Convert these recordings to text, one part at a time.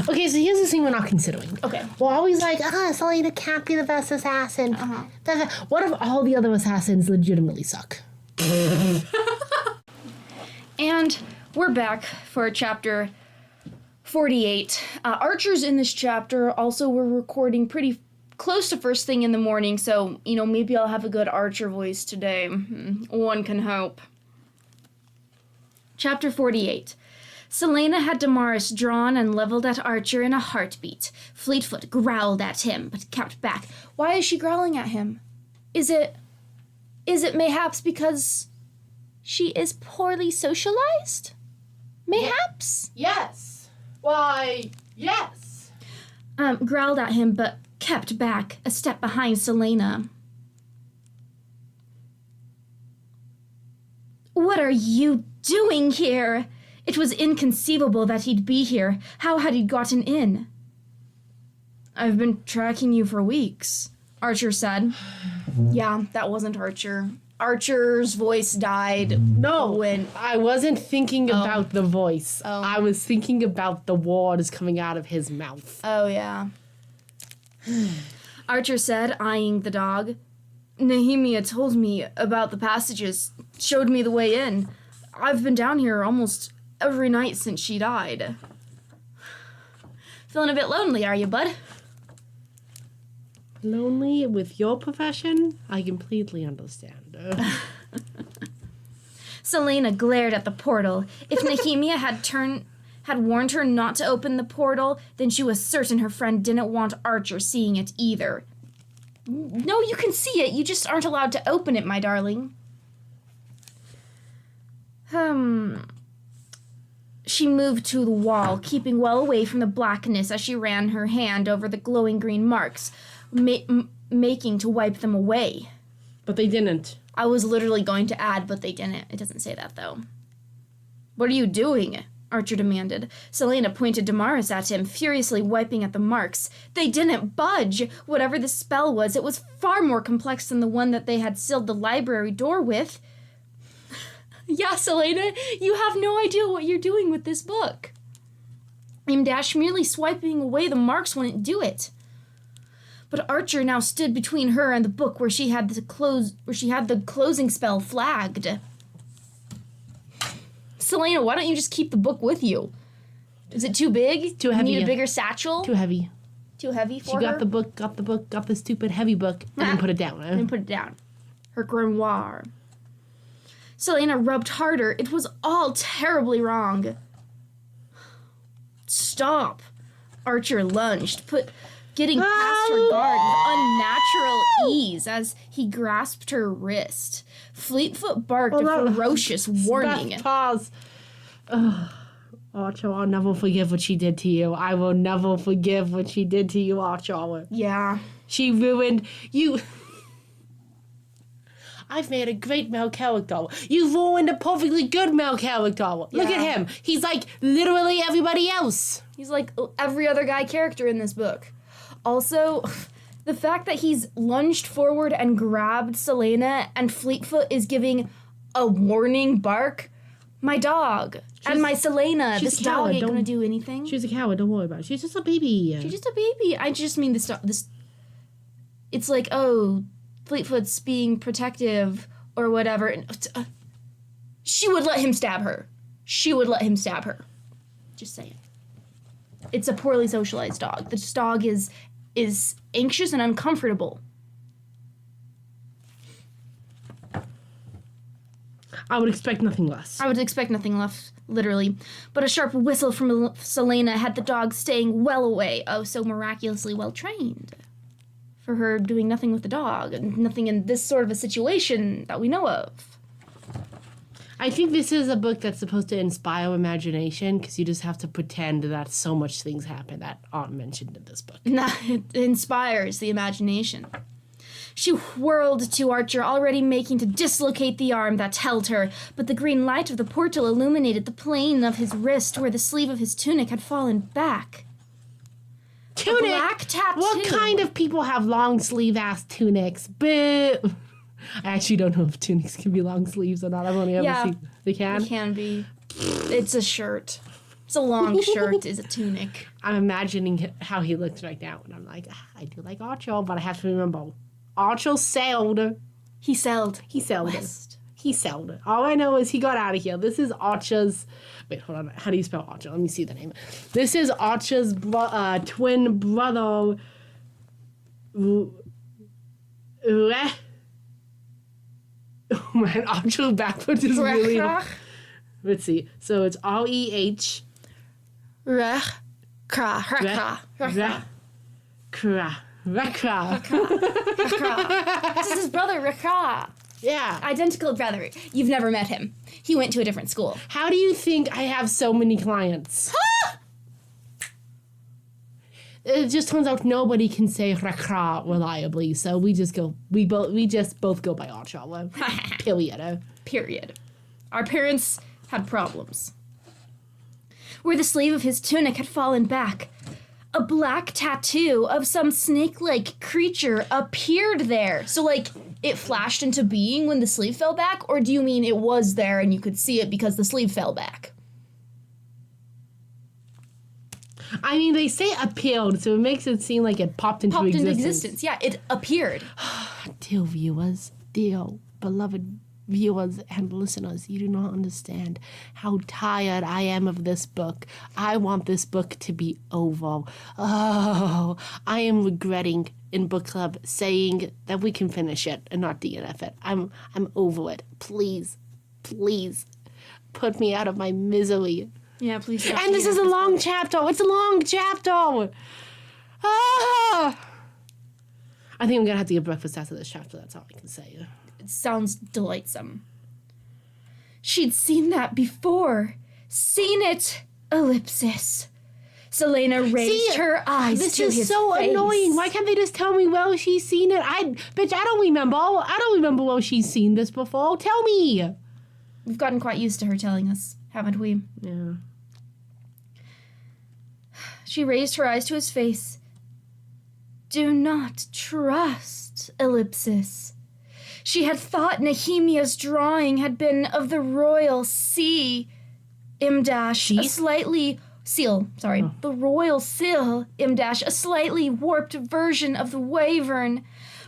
Okay, so here's the thing we're not considering. Okay. We're always like, Selena can't be the best assassin. What if all the other assassins legitimately suck? And we're back for chapter 48. Archers in this chapter also were recording pretty close to first thing in the morning, so, maybe I'll have a good Archer voice today. One can hope. Chapter 48. Selena had Damaris drawn and leveled at Archer in a heartbeat. Fleetfoot growled at him, but kept back. Why is she growling at him? Is it mayhaps because she is poorly socialized? Mayhaps? Yes. Why, yes. Growled at him, but kept back, a step behind Selena. What are you doing here? It was inconceivable that he'd be here. How had he gotten in? I've been tracking you for weeks, Archer said. Yeah, that wasn't Archer. Archer's voice died. No, when I wasn't thinking about the voice. Oh. I was thinking about the words coming out of his mouth. Oh, yeah. Archer said, eyeing the dog. Nehemia told me about the passages, showed me the way in. I've been down here almost every night since she died. Feeling a bit lonely, are you, bud? Lonely with your profession? I completely understand. Selena glared at the portal. If Nehemia had warned her not to open the portal, then she was certain her friend didn't want Archer seeing it either. No, you can see it. You just aren't allowed to open it, my darling. She moved to the wall, keeping well away from the blackness as she ran her hand over the glowing green marks, making to wipe them away. But they didn't. I was literally going to add, but they didn't. It doesn't say that, though. What are you doing? Archer demanded. Selena pointed Damaris at him, furiously wiping at the marks. They didn't budge. Whatever the spell was, it was far more complex than the one that they had sealed the library door with. Yeah, Selena, you have no idea what you're doing with this book. Dash merely swiping away the marks wouldn't do it. But Archer now stood between her and the book where she had the closing spell flagged. Selena, why don't you just keep the book with you? Is it too big? Too heavy. You need a bigger satchel? Too heavy. Too heavy for her? She got the stupid heavy book, and then put it down. And put it down. Her grimoire. Selena rubbed harder. It was all terribly wrong. Stop. Archer lunged, getting past her guard with unnatural ease as he grasped her wrist. Fleetfoot barked a ferocious warning. Pause. Archer, I'll never forgive what she did to you. I will never forgive what she did to you, Archer. Yeah. She ruined you. I've made a great male character. You ruined a perfectly good male character. Look at him. He's like literally everybody else. He's like every other guy character in this book. Also, the fact that he's lunged forward and grabbed Selena and Fleetfoot is giving a warning bark. My dog and my Selena. This dog ain't gonna do anything. She's a coward. Don't worry about it. She's just a baby. She's just a baby. I just mean this. It's like, oh, Fleetfoot's being protective or whatever. She would let him stab her. Just saying. It's a poorly socialized dog. This dog is anxious and uncomfortable. I would expect nothing less. Literally. But a sharp whistle from Selena had the dog staying well away. Oh, so miraculously well trained. For her doing nothing with the dog, and nothing in this sort of a situation that we know of. I think this is a book that's supposed to inspire imagination, because you just have to pretend that so much things happen that aren't mentioned in this book. Nah, it inspires the imagination. She whirled to Archer, already making to dislocate the arm that held her, but the green light of the portal illuminated the plane of his wrist where the sleeve of his tunic had fallen back. Tunic? Black tattoo. What kind of people have long sleeve ass tunics? Boo! I actually don't know if tunics can be long sleeves or not. I've only ever seen they can. It can be. It's a shirt. It's a long shirt, is a tunic. I'm imagining how he looks right now, and I'm like, I do like Archer, but I have to remember, Archer sailed. He sailed. He sailed. West. He sailed. All I know is he got out of here. This is Archer's... Wait, hold on. How do you spell Archer? Let me see the name. This is Archer's twin brother... Oh man, Archer backwards is really hard. Let's see. So it's R-E-H... This is his brother, Rakra. Yeah. Identical brother. You've never met him. He went to a different school. How do you think I have so many clients? It just turns out nobody can say Rakra reliably, so we just both go by Archer. Period. Our parents had problems. Where the sleeve of his tunic had fallen back, a black tattoo of some snake-like creature appeared there. So, like, it flashed into being when the sleeve fell back? Or do you mean it was there and you could see it because the sleeve fell back? I mean, they say appeared, so it makes it seem like it popped into existence. Yeah, it appeared. Dear viewers, dear beloved viewers and listeners, you do not understand how tired I am of this book. I want this book to be over. Oh, I am regretting in book club saying that we can finish it and not DNF it. I'm over it. Please, please put me out of my misery. Yeah, please. And this is a long chapter. It's a long chapter. Ah! I think I'm gonna have to get breakfast after this chapter. That's all I can say. It sounds delightsome. She'd seen that before. Seen it. Ellipsis. Selena raised her eyes to his face. This is so annoying. Why can't they just tell me, well, she's seen it? I don't remember. I don't remember, well, she's seen this before. Tell me. We've gotten quite used to her telling us, haven't we? Yeah. She raised her eyes to his face. Do not trust, Ellipsis. She had thought Nehemia's drawing had been of the royal sea, a slightly... Seal, sorry. Oh. The royal seal, a slightly warped version of the wyvern.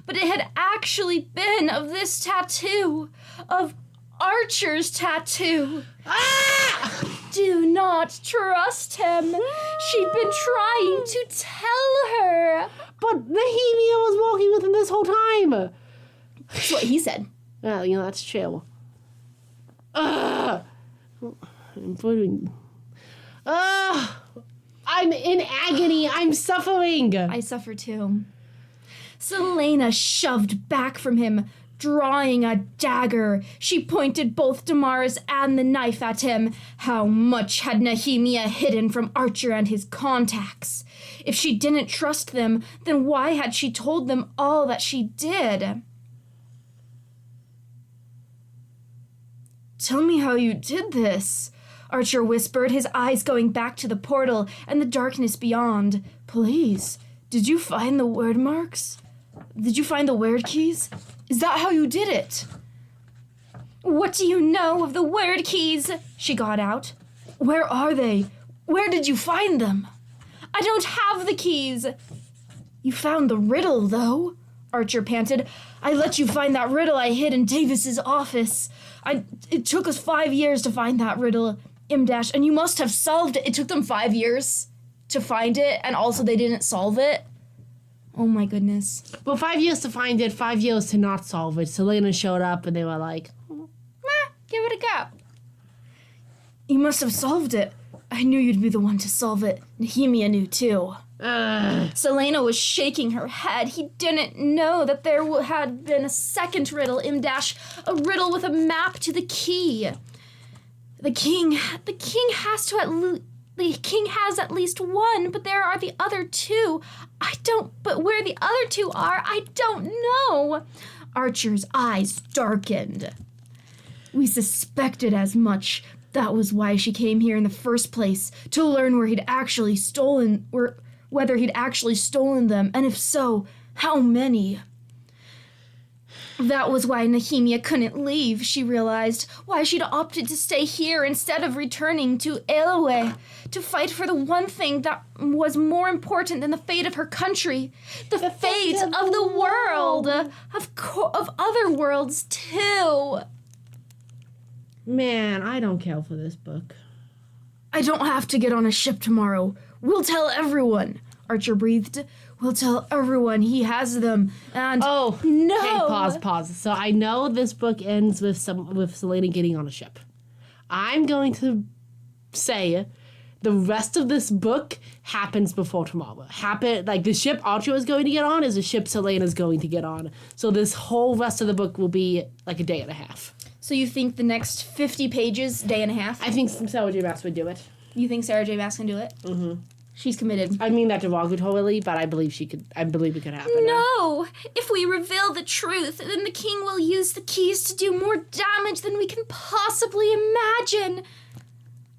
But it had actually been of this tattoo, of Archer's tattoo. Ah! Do not trust him. She'd been trying to tell her. But Nehemia was walking with him this whole time. That's what he said. Well, that's true. I'm in agony. I'm suffering. I suffer too. Selena shoved back from him, drawing a dagger. She pointed both Damaris and the knife at him. How much had Nehemia hidden from Archer and his contacts? If she didn't trust them, then why had she told them all that she did? Tell me how you did this, Archer whispered, his eyes going back to the portal and the darkness beyond. Please, did you find the word marks? Did you find the word keys? Is that how you did it? What do you know of the word keys? She got out. Where are they? Where did you find them? I don't have the keys. You found the riddle, though, Archer panted. I let you find that riddle I hid in Davis's office. It took us 5 years to find that riddle, and you must have solved it. It took them 5 years to find it, and also they didn't solve it. Oh my goodness. Well, 5 years to find it, 5 years to not solve it. Selena showed up and they were like, give it a go. You must have solved it. I knew you'd be the one to solve it. Nehemia knew too. Selena was shaking her head. He didn't know that there had been a second riddle, a riddle with a map to the key. The king has at least one, but there are the other two. But where the other two are, I don't know. Archer's eyes darkened. We suspected as much. That was why she came here in the first place, to learn whether he'd actually stolen them, and if so, how many. That was why Nehemia couldn't leave, she realized. Why she'd opted to stay here instead of returning to Eloe, to fight for the one thing that was more important than the fate of her country. The fate of the world. Of other worlds, too. Man, I don't care for this book. I don't have to get on a ship tomorrow. We'll tell everyone, Archer breathed. We'll tell everyone he has them, and... Oh, no! Hey, pause. So I know this book ends with Selena getting on a ship. I'm going to say the rest of this book happens before tomorrow. The ship Archer is going to get on is a ship Selena's going to get on. So this whole rest of the book will be like a day and a half. So you think the next 50 pages, day and a half? I think Sarah J. Maas would do it. You think Sarah J. Maas can do it? Mm-hmm. She's committed. I mean that derogatorily, but I believe she could. I believe it could happen. No! If we reveal the truth, then the king will use the keys to do more damage than we can possibly imagine.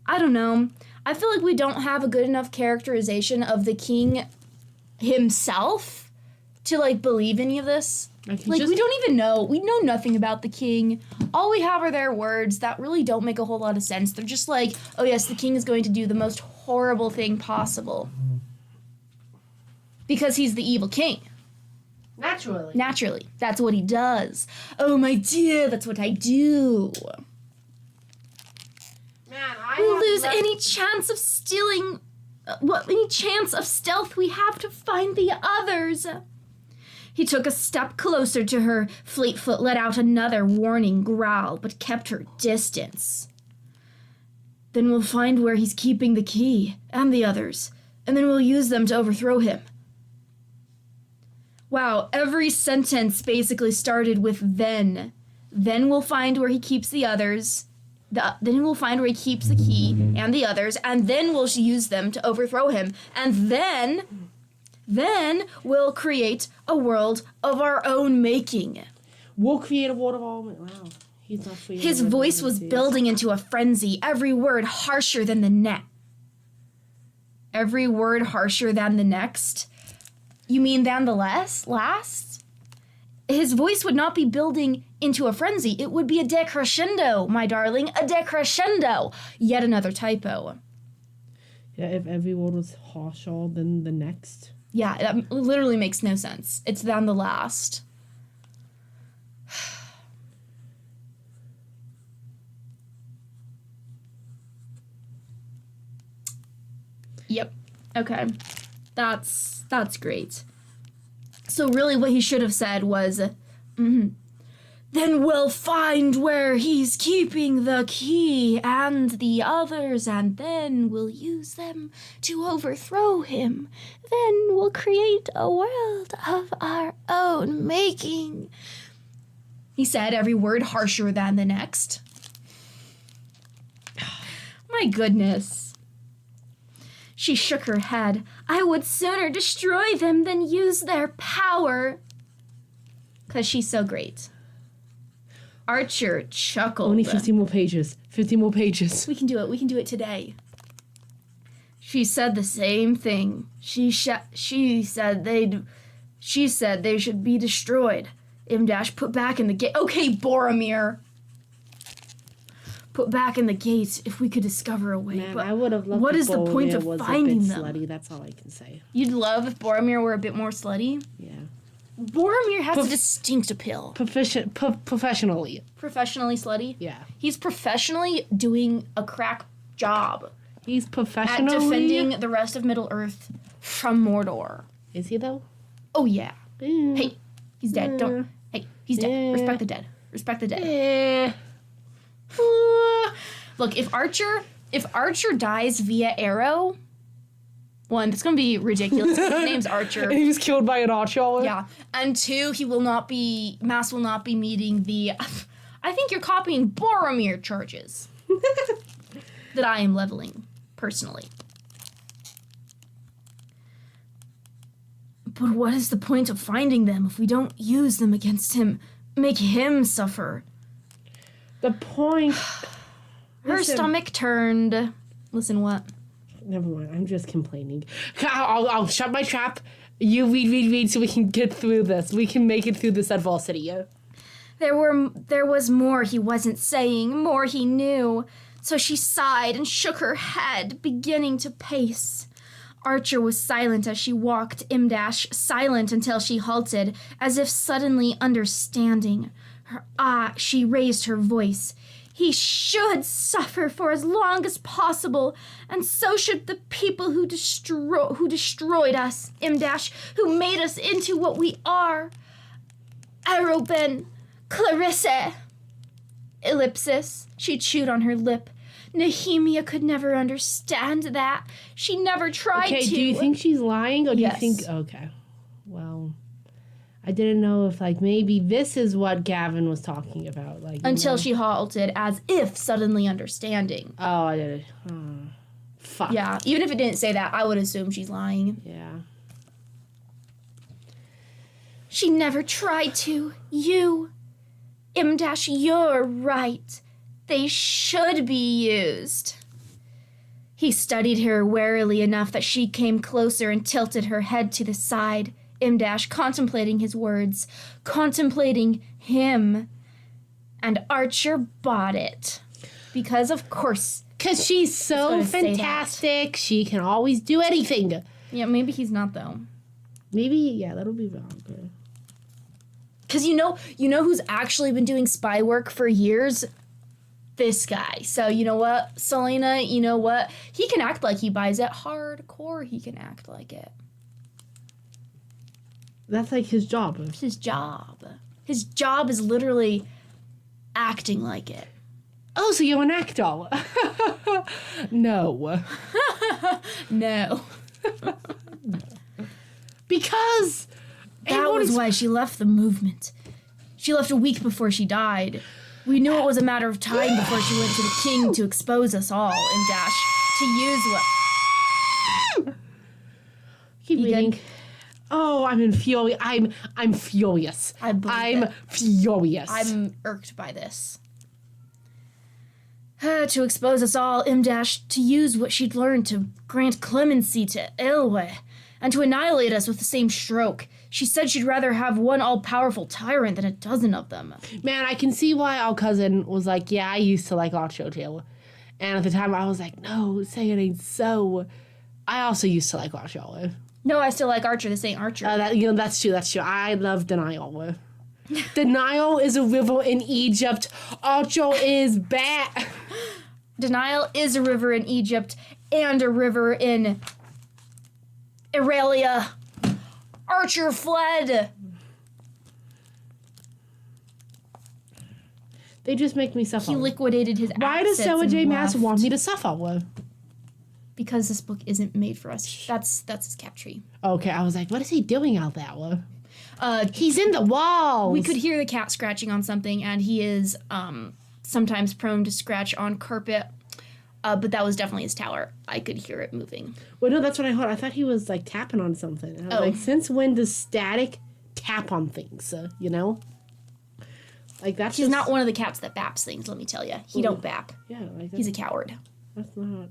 I don't know. I feel like we don't have a good enough characterization of the king himself to, believe any of this. We don't even know. We know nothing about the king. All we have are their words that really don't make a whole lot of sense. They're just like, oh yes, the king is going to do the most horrible thing possible. Because he's the evil king. Naturally. That's what he does. Oh, my dear, that's what I do. Man, We lose any chance of stealing... any chance of stealth we have to find the others. He took a step closer to her. Fleetfoot let out another warning growl, but kept her distance. Then we'll find where he's keeping the key, and the others, and then we'll use them to overthrow him. Wow, every sentence basically started with then. Then we'll find where he keeps the others. Then we'll find where he keeps the key and the others, and then we'll use them to overthrow him. And then we'll create a world of our own making. We'll create a world of our own. Wow. He's not free. His voice was building into a frenzy, every word harsher than the next. Every word harsher than the next? You mean than the last? His voice would not be building into a frenzy. It would be a decrescendo, my darling, a decrescendo. Yet another typo. Yeah, if every word was harsher than the next. Yeah, that literally makes no sense. It's than the last. Yep. Okay. That's great. So really what he should have said was, then we'll find where he's keeping the key and the others, and then we'll use them to overthrow him. Then we'll create a world of our own making. He said, every word harsher than the next. My goodness. She shook her head. I would sooner destroy them than use their power. 'Cause she's so great. Archer chuckled. Only 50 more pages. 50 more pages. We can do it. We can do it today. She said the same thing. She said they should be destroyed. M- put back in the gate. Okay, Boromir. Put back in the gate if we could discover a way. Man, but I would have loved what if is the point Boromir of was finding a bit them? slutty. That's all I can say. You'd love if Boromir were a bit more slutty? Yeah. Boromir has a distinct appeal. Professionally. Professionally slutty? Yeah. He's professionally doing a crack job He's at professionally... defending the rest of Middle-earth from Mordor. Is he, though? Oh, yeah. Mm. Hey, he's dead. Don't... Hey, he's dead. Respect the dead. Respect the dead. Look, if Archer dies via arrow, one, that's gonna be ridiculous. His name's Archer. He was killed by an archer. Yeah. And two, Maas will not be meeting the I think you're copying Boromir charges that I am leveling, personally. But what is the point of finding them if we don't use them against him? Make him suffer. The point... Her stomach turned. Listen, what? Never mind, I'm just complaining. I'll shut my trap. You read so we can get through this. We can make it through this adversity. There was more he wasn't saying, more he knew. So she sighed and shook her head, beginning to pace. Archer was silent as she walked, silent until she halted, as if suddenly understanding. She raised her voice. He should suffer for as long as possible, and so should the people who destroyed us, who made us into what we are. Arobin, Clarissa. Ellipsis. She chewed on her lip. Nehemia could never understand that. She never tried to. Okay, do you think she's lying, or do Yes. you think... Okay. Well, I didn't know if, like, maybe this is what Gavin was talking about. Like, Until she halted, as if suddenly understanding. Oh, I did it. Fuck. Yeah, even if it didn't say that, I would assume she's lying. Yeah. She never tried to. You. You're right. They should be used. He studied her warily enough that she came closer and tilted her head to the side, contemplating his words, contemplating him. And Archer bought it. Because, of course... Because she's so fantastic. She can always do anything. Yeah, maybe he's not, though. Maybe, yeah, that'll be wrong. Because you know who's actually been doing spy work for years? This guy. So you know what, Selena, you know what? He can act like he buys it. Hardcore, he can act like it. That's like his job. It's his job. His job is literally acting like it. Oh, so you're an actor? No. No. Because... That was why she left the movement. She left a week before she died. We knew it was a matter of time before she went to the king to expose us all, to use what... Keep reading. Oh, I'm infuriated. I'm furious. I'm furious. I'm irked by this. To expose us all, to use what she'd learned to grant clemency to Elwë, and to annihilate us with the same stroke. She said she'd rather have one all-powerful tyrant than a dozen of them. Man, I can see why our cousin was like, yeah, I used to like Archer too. And at the time, I was like, no, say it ain't so. I also used to like Archer. No, I still like Archer. This ain't Archer. That's true. I love Denial. Denial is a river in Egypt. Archer is bad. Denial is a river in Egypt and a river in Aurelia. Archer fled. They just make me suffer. He liquidated his assets. Why does Sarah J. Maas want me to suffer? Because this book isn't made for us. That's his cat tree. Okay, I was like, what is he doing out there? He's in the walls. We could hear the cat scratching on something, and he is sometimes prone to scratch on carpet. But that was definitely his tower. I could hear it moving. Well, no, that's what I heard. I thought he was, like, tapping on something. And I was like, since when does static tap on things, you know? Like, that's He's not one of the cats that baps things, let me tell you. He don't bap. Yeah, like... He's a coward. That's not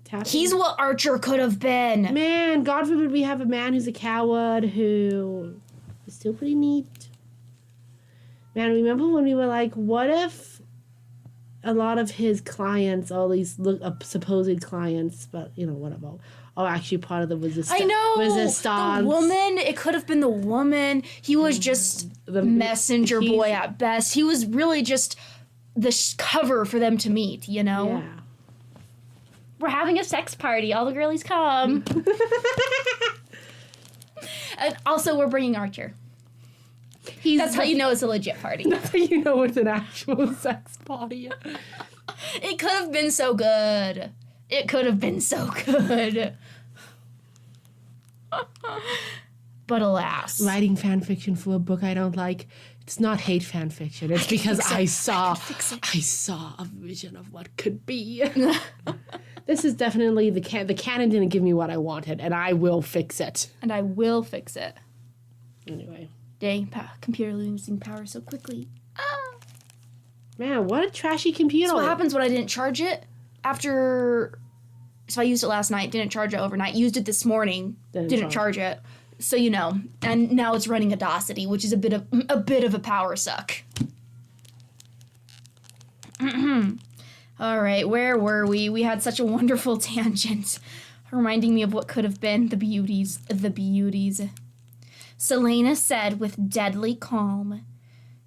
tapping. He's what Archer could have been. Man, God forbid we have a man who's a coward who is still pretty neat. Man, remember when we were like, what if a lot of his clients, all these supposed clients, but, you know, whatever, are actually part of the resistance. I know! Resistance. The woman, it could have been the woman. He was just the messenger boy at best. He was really just the cover for them to meet, you know? Yeah. We're having a sex party. All the girlies come. And also, we're bringing Archer. That's how you know it's a legit party. That's how you know it's an actual sex party. It could have been so good. It could have been so good. But alas. Writing fan fiction for a book I don't like, it's not hate fan fiction. It's because I saw a vision of what could be. This is definitely the canon didn't give me what I wanted, and I will fix it. And I will fix it. Anyway. Dang, computer losing power so quickly. Ah. Man, what a trashy computer. So what happens when I didn't charge it? So I used it last night, didn't charge it overnight, used it this morning, didn't charge it. So you know, and now it's running Audacity, which is a bit of a power suck. All right, where were we? We had such a wonderful tangent, reminding me of what could have been. The beauties. Selena said with deadly calm,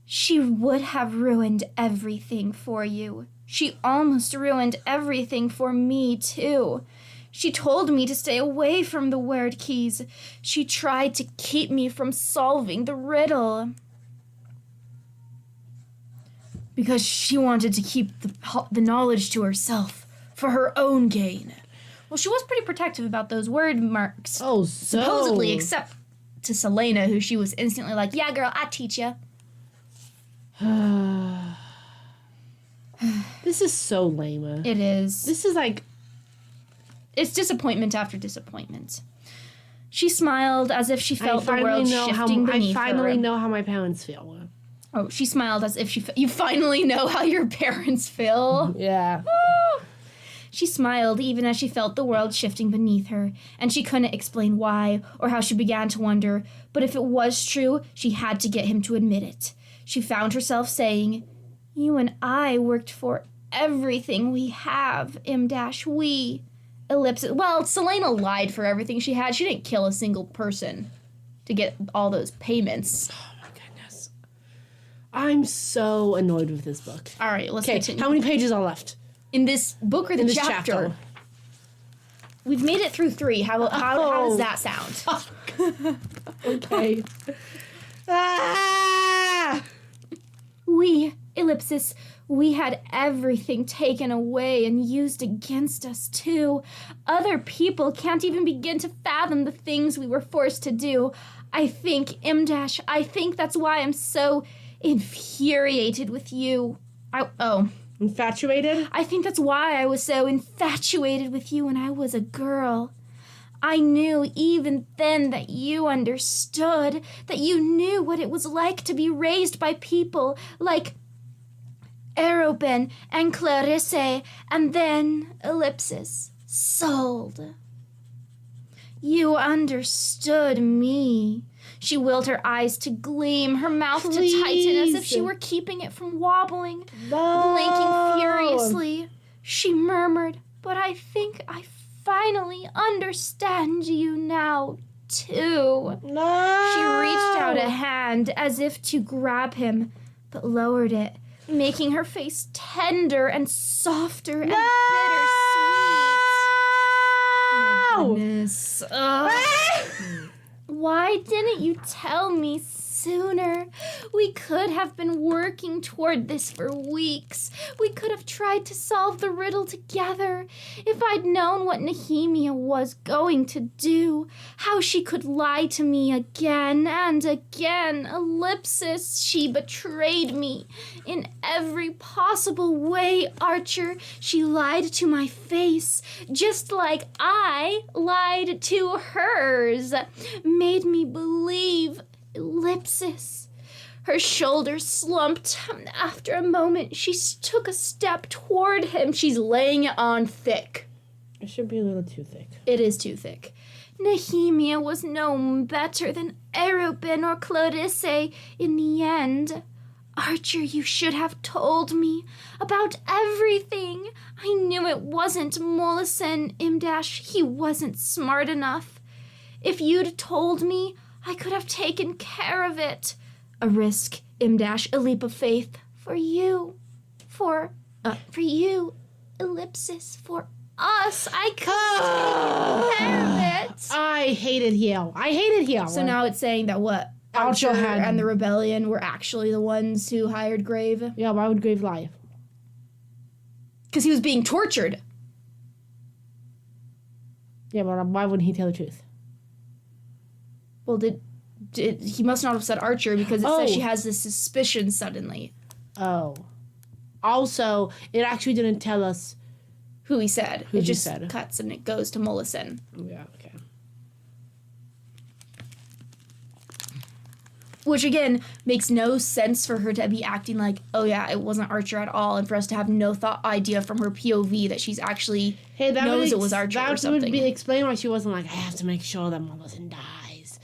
"She would have ruined everything for you. She almost ruined everything for me, too. She told me to stay away from the word keys. She tried to keep me from solving the riddle. Because she wanted to keep the knowledge to herself for her own gain." Well, she was pretty protective about those word marks. Oh, supposedly, except to Selena, who she was instantly like, "Yeah, girl, I teach you." This is so lame. It is. This is like... It's disappointment after disappointment. She smiled as if she felt the world shifting beneath her. I finally know how my parents feel. Oh, she smiled as if you finally know how your parents feel? Yeah. She smiled even as she felt the world shifting beneath her, and she couldn't explain why or how she began to wonder, but if it was true, she had to get him to admit it. She found herself saying, "You and I worked for everything we have, we." Ellipsis. Well, Selena lied for everything she had. She didn't kill a single person to get all those payments. Oh my goodness. I'm so annoyed with this book. All right, let's continue. How many pages are left? In this book or the chapter? We've made it through 3. How does that sound? Okay. Ah! We had everything taken away and used against us, too. Other people can't even begin to fathom the things we were forced to do. I think that's why I'm so infuriated with you. Infatuated? I think that's why I was so infatuated with you when I was a girl. I knew even then that you understood, that you knew what it was like to be raised by people like Arobin and Clarisse, and then sold. You understood me. She willed her eyes to gleam, her mouth to tighten as if she were keeping it from wobbling. No. Blinking furiously, she murmured, "But I think I finally understand you now, too." No. She reached out a hand as if to grab him, but lowered it, making her face tender and softer and bittersweet. My goodness. Why didn't you tell me sooner? We could have been working toward this for weeks. We could have tried to solve the riddle together. If I'd known what Nehemia was going to do, how she could lie to me again and again. She betrayed me in every possible way, Archer. She lied to my face, just like I lied to hers. Made me believe. Her shoulders slumped. After a moment, she took a step toward him. She's laying it on thick. It should be a little too thick. It is too thick. Nehemia was no better than Arobin or Clarisse in the end. Archer, you should have told me about everything. I knew it wasn't Mollison, He wasn't smart enough. If you'd told me, I could have taken care of it. A risk, a leap of faith. For you. For you, for us. I could take care of it. I hated here. So now it's saying that what? Archer and the rebellion were actually the ones who hired Grave? Yeah, why would Grave lie? Because he was being tortured. Yeah, but why wouldn't he tell the truth? Well, he must not have said Archer because it says she has this suspicion suddenly. Oh. Also, it actually didn't tell us who he said. It just said. Cuts and it goes to Mollison. Yeah, okay. Which, again, makes no sense for her to be acting like, oh yeah, it wasn't Archer at all, and for us to have no idea from her POV that she's actually knows it was Archer or something. That would explain why she wasn't like, I have to make sure that Mollison dies.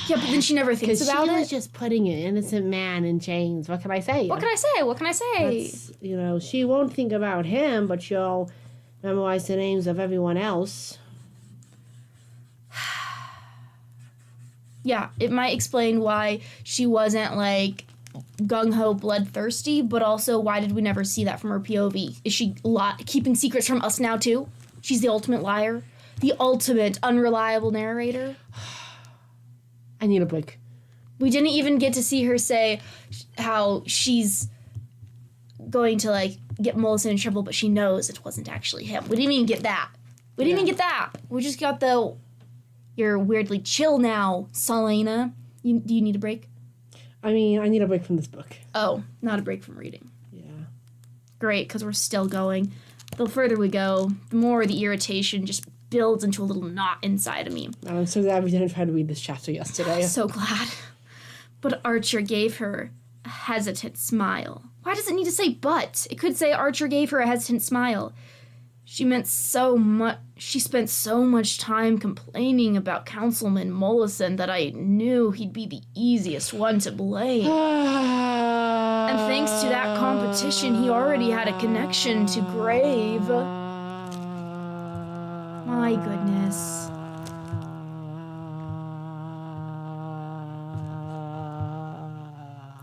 Yeah, but then she never thinks Because about she was it. just putting an innocent man in chains. What can I say? What can I say? What can I say? She won't think about him, but she'll memorize the names of everyone else. Yeah, it might explain why she wasn't, like, gung-ho, bloodthirsty, but also why did we never see that from her POV? Is she keeping secrets from us now, too? She's the ultimate liar? The ultimate unreliable narrator? I need a break. We didn't even get to see her say how she's going to, like, get Molison in trouble, but she knows it wasn't actually him. We didn't even get that. We didn't even get that. We just got the, you're weirdly chill now, Selena. Do you need a break? I mean, I need a break from this book. Oh, not a break from reading. Yeah. Great, because we're still going. The further we go, the more the irritation just builds into a little knot inside of me. I'm so glad we didn't try to read this chapter yesterday. So glad. But Archer gave her a hesitant smile. Why does it need to say but? It could say Archer gave her a hesitant smile. She spent so much time complaining about Councilman Mollison that I knew he'd be the easiest one to blame. And thanks to that competition, he already had a connection to Grave. My goodness.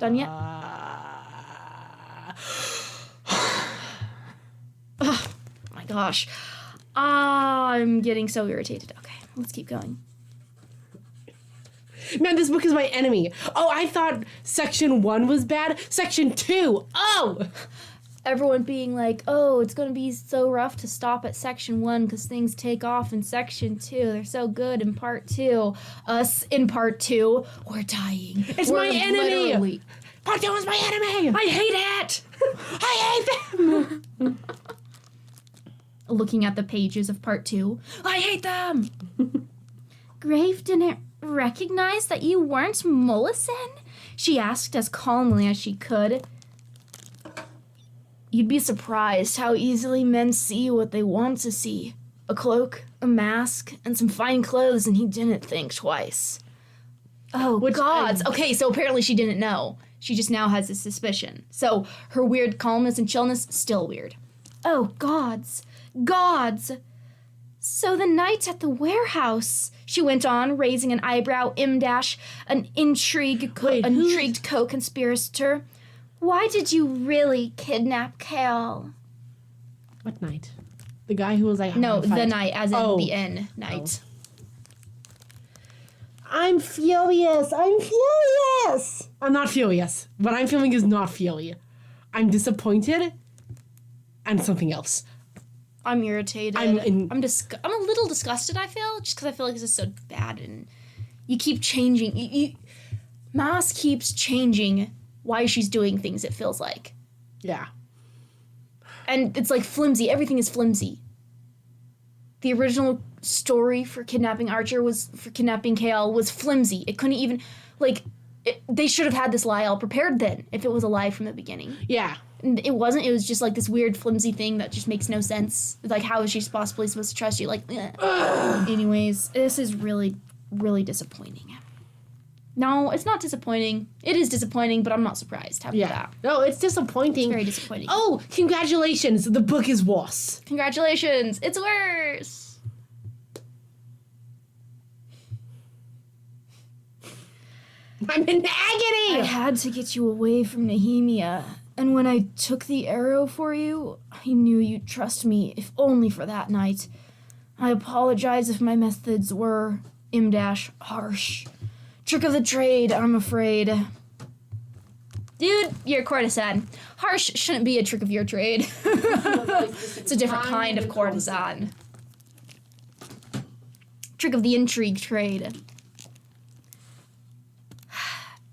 Done yet? Oh my gosh. I'm getting so irritated. Okay, let's keep going. Man, this book is my enemy. Oh, I thought section 1 was bad. Section 2. Oh! Everyone being like, oh, it's going to be so rough to stop at section 1 because things take off in section 2. They're so good in part 2. Us in part 2, we're dying. It's my enemy! Literally. Part 2 is my enemy! I hate it! I hate them! Looking at the pages of part 2, I hate them! Grave didn't recognize that you weren't Mollison? She asked as calmly as she could. You'd be surprised how easily men see what they want to see. A cloak, a mask, and some fine clothes, and he didn't think twice. Oh, gods. Okay, so apparently she didn't know. She just now has a suspicion. So her weird calmness and chillness, still weird. Oh, gods. Gods. So the night at the warehouse, she went on, raising an eyebrow, an intrigued co-conspirator. Why did you really kidnap Kale? What night? The guy who was like... No, the night, as in the end night. I'm furious. I'm not furious. What I'm feeling is not fury. I'm disappointed and something else. I'm irritated. I'm a little disgusted, I feel, just because I feel like this is so bad and you keep changing. Maas keeps changing why she's doing things, it feels like. Yeah. And it's like flimsy. Everything is flimsy. The original story for kidnapping Kale was flimsy. It couldn't even, they should have had this lie all prepared then, if it was a lie from the beginning. Yeah. And it wasn't. It was just like this weird flimsy thing that just makes no sense. Like, how is she possibly supposed to trust you? Anyways, this is really, really disappointing. No, it's not disappointing. It is disappointing, but I'm not surprised. How about that? No, it's disappointing. It's very disappointing. Oh, congratulations. The book is worse. Congratulations. It's worse. I'm in agony. I had to get you away from Nehemia. And when I took the arrow for you, I knew you'd trust me, if only for that night. I apologize if my methods were, harsh. Trick of the trade, I'm afraid. Dude, you're a courtesan. Harsh shouldn't be a trick of your trade. It's a different kind of courtesan. Trick of the intrigue trade.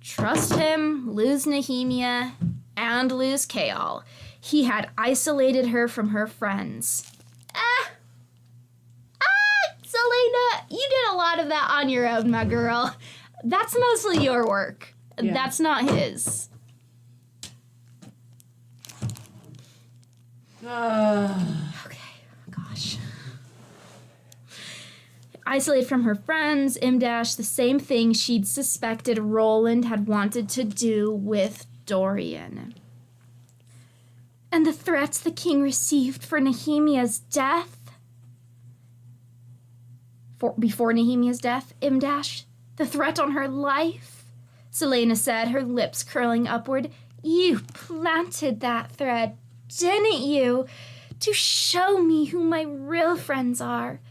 Trust him, lose Nehemia, and lose Kale. He had isolated her from her friends. Selena, you did a lot of that on your own, my girl. That's mostly your work. Yeah. That's not his. Okay, gosh. Isolated from her friends, M dash the same thing she'd suspected Roland had wanted to do with Dorian. And the threats the king received for Nehemiah's death. Before Nehemiah's death, M dash, the threat on her life, Selena said, her lips curling upward. You planted that thread, didn't you? To show me who my real friends are,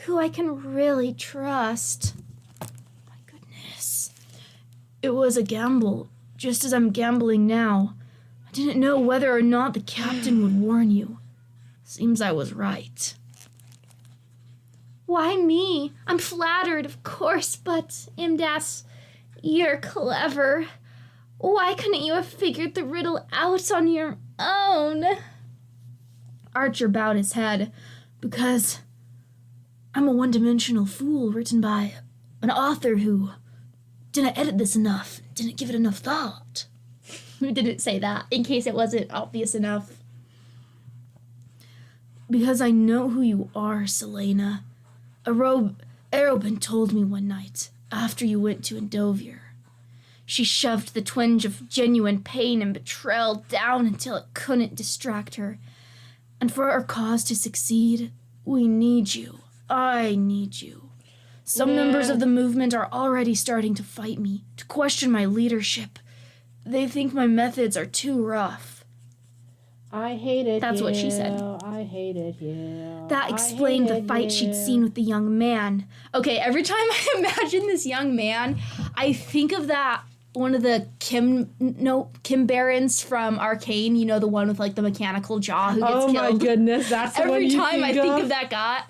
who I can really trust. My goodness. It was a gamble, just as I'm gambling now. I didn't know whether or not the captain would warn you. Seems I was right. Why me? I'm flattered, of course, but Imdas, you're clever. Why couldn't you have figured the riddle out on your own? Archer bowed his head. Because I'm a one-dimensional fool written by an author who didn't edit this enough, didn't give it enough thought. Who didn't say that, in case it wasn't obvious enough. Because I know who you are, Selena. Arobin told me one night, after you went to Endovier. She shoved the twinge of genuine pain and betrayal down until it couldn't distract her. And for our cause to succeed, we need you. I need you. Some members of the movement are already starting to fight me, to question my leadership. They think my methods are too rough. I hate it. That's what she said. I hate it. Yeah. That explained the fight she'd seen with the young man. Okay, every time I imagine this young man, I think of that one of the Kim Barons from Arcane. You know, the one with like the mechanical jaw who gets killed. Oh my goodness, that's the one you think of? Every time I think of that guy,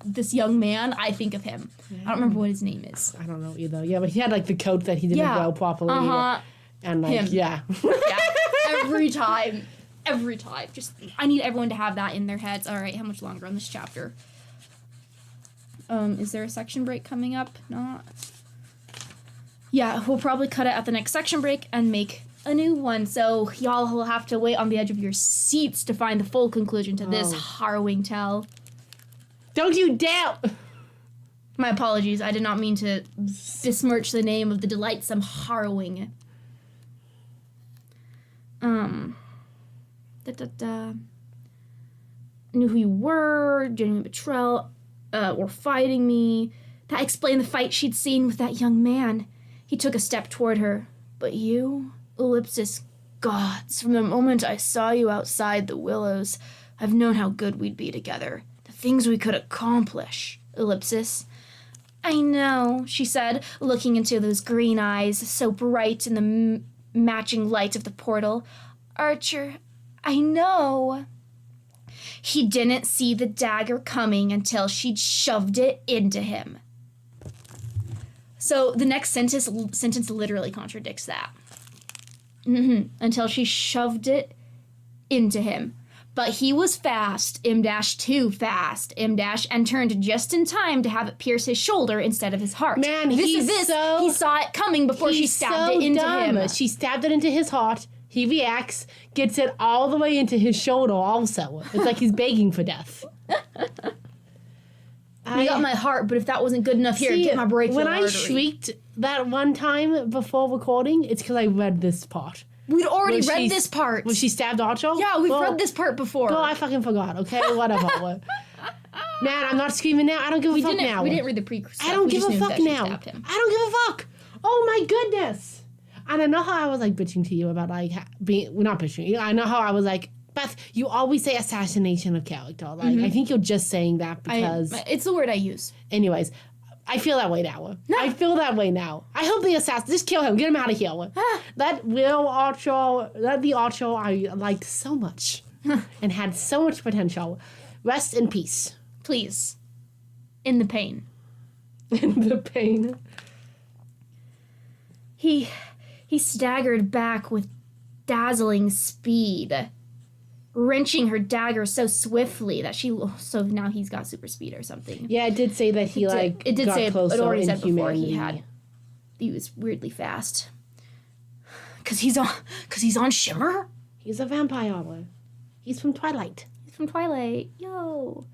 this young man, I think of him. Yeah. I don't remember what his name is. I don't know either. Yeah, but he had like the coat that he didn't wear properly. And like, him. Yeah. Every time. Every time. Just, I need everyone to have that in their heads. All right, how much longer on this chapter? Is there a section break coming up? Not. Yeah, we'll probably cut it at the next section break and make a new one. So y'all will have to wait on the edge of your seats to find the full conclusion to this harrowing tale. Don't you dare! My apologies. I did not mean to besmirch the name of the delightsome harrowing. Knew who you were, genuine betrayal, were fighting me. That explained the fight she'd seen with that young man. He took a step toward her. But you, Ellipsis, gods, from the moment I saw you outside the willows, I've known how good we'd be together. The things we could accomplish, Ellipsis. I know, she said, looking into those green eyes, so bright in the matching light of the portal. Archer, I know. He didn't see the dagger coming until she'd shoved it into him. So the next sentence literally contradicts that. Until she shoved it into him. But he was fast, M-too fast, M- and turned just in time to have it pierce his shoulder instead of his heart. Man, he saw it coming before she stabbed it into him. She stabbed it into his heart. He reacts, gets it all the way into his shoulder also. It's like he's begging for death. You got my heart, but if that wasn't good enough, here, get my brachial artery. When I shrieked that one time before recording, it's because I read this part. We'd already read this part. When she stabbed Archer? Yeah, we've read this part before. Girl, I fucking forgot, okay? Whatever. Man, I'm not screaming now. I don't give a fuck now. We didn't read the pre-stuff. I don't give a fuck now. I don't give a fuck. Oh my goodness. And I know how I was like bitching to you about like being, well, not bitching. I know how I was like, Beth, you always say assassination of character. Like, I think you're just saying that because... it's the word I use. Anyways, I feel that way now. No. I feel that way now. I hope the assassin... Just kill him. Get him out of here. That the Archer I liked so much and had so much potential. Rest in peace. Please. In the pain. In the pain. He staggered back with dazzling speed, wrenching her dagger so swiftly that so now he's got super speed or something. Yeah, it did say that he it did got say closer it already said before humanity. he was weirdly fast. Cause he's on Shimmer? He's a vampire. He's from Twilight. He's from Twilight. Yo.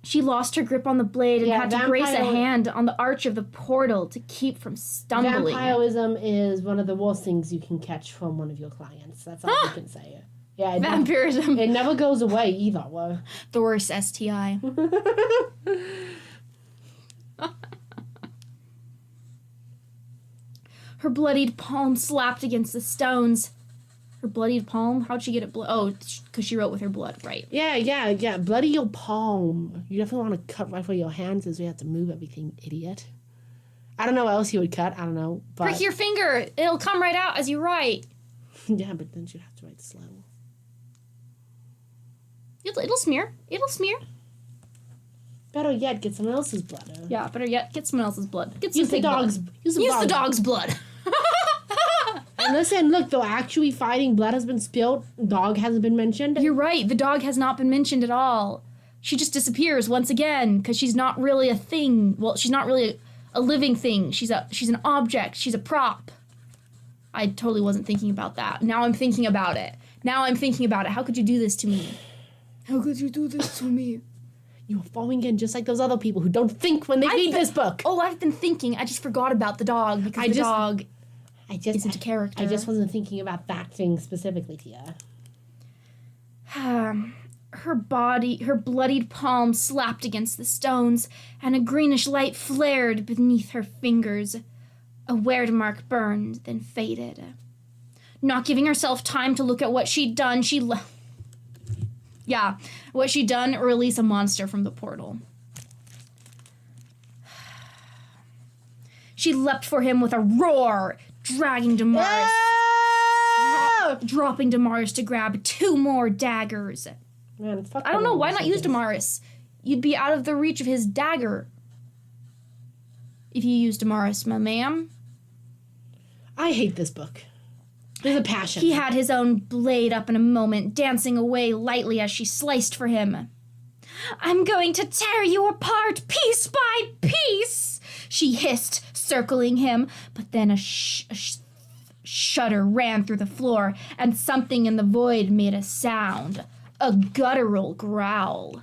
She lost her grip on the blade and had to brace a vampire- hand on the arch of the portal to keep from stumbling. Vampirism is one of the worst things you can catch from one of your clients. That's all I can say. Yeah, Vampirism. It never goes away either. Well. The worst STI. Her bloodied palm slapped against the stones. Her bloodied palm? How'd she get it blood? Oh, because she wrote with her blood, right. Yeah. Bloody your palm. You definitely want to cut right where your hands is. We have to move everything, idiot. I don't know what else you would cut. I don't know. But Prick your finger. It'll come right out as you write. Yeah, but then you'd have to write slow. It'll smear. It'll smear. Better yet, get someone else's blood. Yeah, better yet, get someone else's blood. Get some Use the pig dog's. blood. Use The dog's blood. And listen, look, though actually fighting, blood has been spilled. Dog hasn't been mentioned. You're right. The dog has not been mentioned at all. She just disappears once again because she's not really a thing. Well, she's not really a living thing. She's an object. She's a prop. I totally wasn't thinking about that. Now I'm thinking about it. How could you do this to me? How could you do this to me? You're falling in just like those other people who don't think when they read this book. Oh, I've been thinking. I just forgot about the dog because the dog isn't a character. I just wasn't thinking about that thing specifically, Tia. Her bloodied palm slapped against the stones, and a greenish light flared beneath her fingers. A weird mark burned, then faded. Not giving herself time to look at what she'd done, release a monster from the portal. She leapt for him with a roar, dragging Damaris. Dropping Damaris to grab 2 more daggers. Man, fuck I don't know, why not use Damaris? You'd be out of the reach of his dagger. If you use Damaris, my ma'am. I hate this book. There's a passion. He had his own blade up in a moment, dancing away lightly as she sliced for him. I'm going to tear you apart, piece by piece, she hissed, circling him. But then a shudder ran through the floor, and something in the void made a sound. A guttural growl.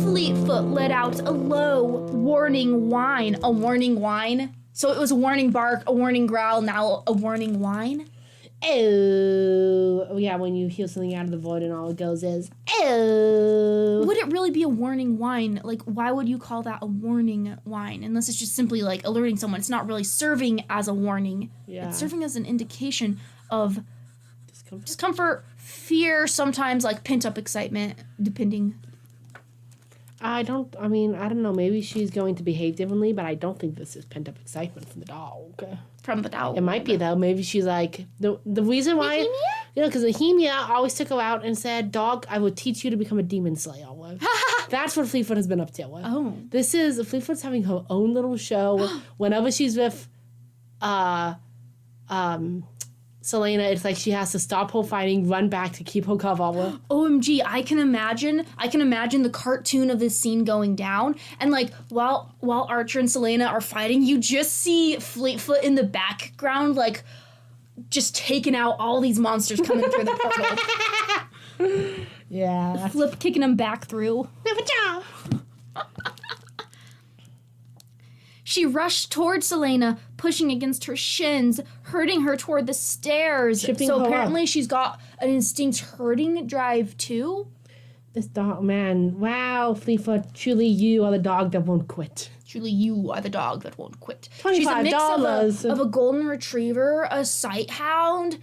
Fleetfoot let out a low, warning whine. A warning whine? So it was a warning bark, a warning growl, now a warning whine? Oh, yeah, when you hear something out of the void and all it goes is, oh. Would it really be a warning whine? Like, why would you call that a warning whine? Unless it's just simply, like, alerting someone. It's not really serving as a warning. Yeah. It's serving as an indication of discomfort, fear, sometimes, like, pent-up excitement, depending. I don't know, maybe she's going to behave differently, but I don't think this is pent-up excitement from the dog. From the dog. It might be, though. Maybe she's like, the reason why... Nehemia? Because Nehemia always took her out and said, dog, I will teach you to become a demon slayer. That's what Fleetfoot has been up to. Oh. Fleetfoot's having her own little show. Whenever she's with Selena, it's like she has to stop her fighting, run back to keep her cover. OMG, I can imagine the cartoon of this scene going down, and like while Archer and Selena are fighting, you just see Fleetfoot in the background, like just taking out all these monsters coming through the portal. Yeah. Flip kicking them back through. She rushed toward Selena, pushing against her shins, hurting her toward the stairs. Shipping so her apparently up. she's got an instinct hurting drive too. This dog, man. Wow, Fleetfoot, truly you are the dog that won't quit. Truly you are the dog that won't quit. $25. She's a mix of a golden retriever, a sight hound,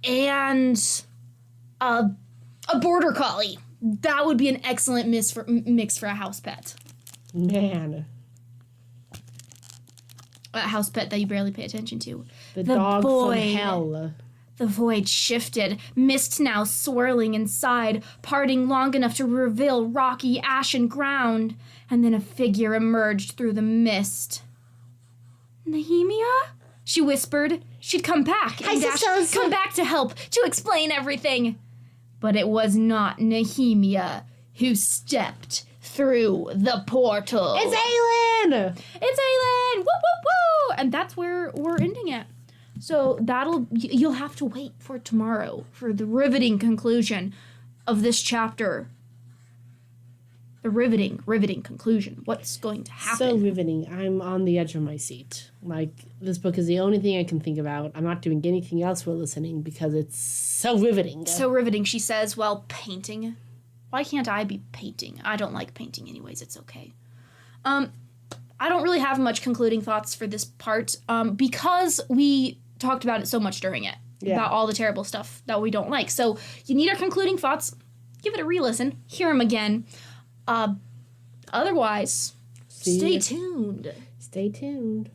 and a border collie. That would be an excellent mix for a house pet. Man. A house pet that you barely pay attention to. The dog from hell. The void shifted, mist now swirling inside, parting long enough to reveal rocky, ashen ground, and then a figure emerged through the mist. Nehemia? She whispered. She'd come back. Hi, sisters. Come back to help, to explain everything. But it was not Nehemia who stepped through the portal. It's Aelin! It's Aelin! Woo, woo, woo! And that's where we're ending it. So you'll have to wait for tomorrow for the riveting conclusion of this chapter. The riveting conclusion. What's going to happen? So riveting. I'm on the edge of my seat. Like, this book is the only thing I can think about. I'm not doing anything else while listening because it's so riveting. So riveting, she says, well, painting. Why can't I be painting? I don't like painting anyways, it's okay. I don't really have much concluding thoughts for this part because we talked about it so much during it. Yeah. About all the terrible stuff that we don't like. So you need our concluding thoughts. Give it a re-listen. Hear them again. Otherwise, stay tuned. Stay tuned.